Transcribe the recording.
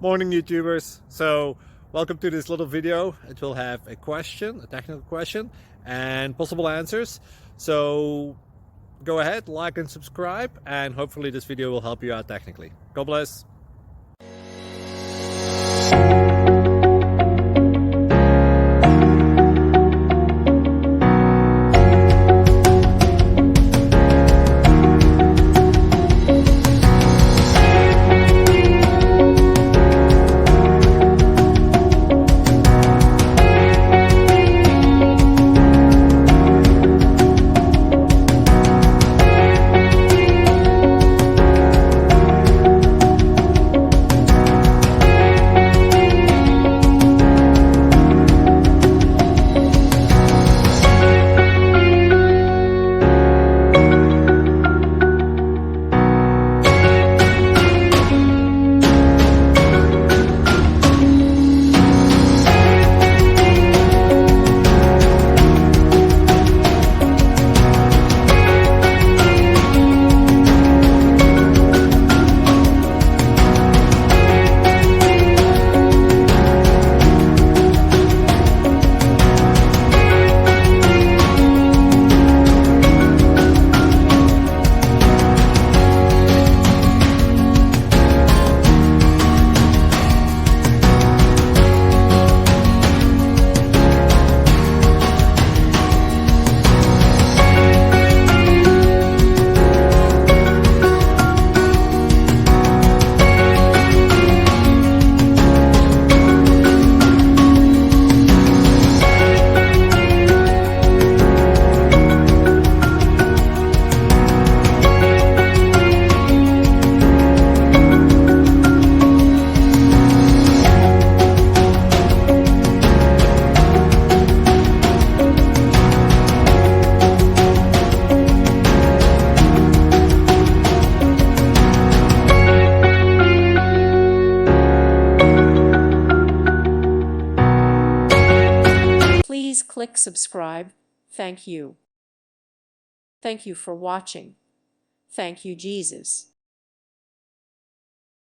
Morning YouTubers. So welcome to this little video. It will have a question, a technical question, and possible answers. So go ahead, like and subscribe, and hopefully this video will help you out technically. God bless. Please click subscribe. Thank you. Thank you for watching. Thank you, Jesus.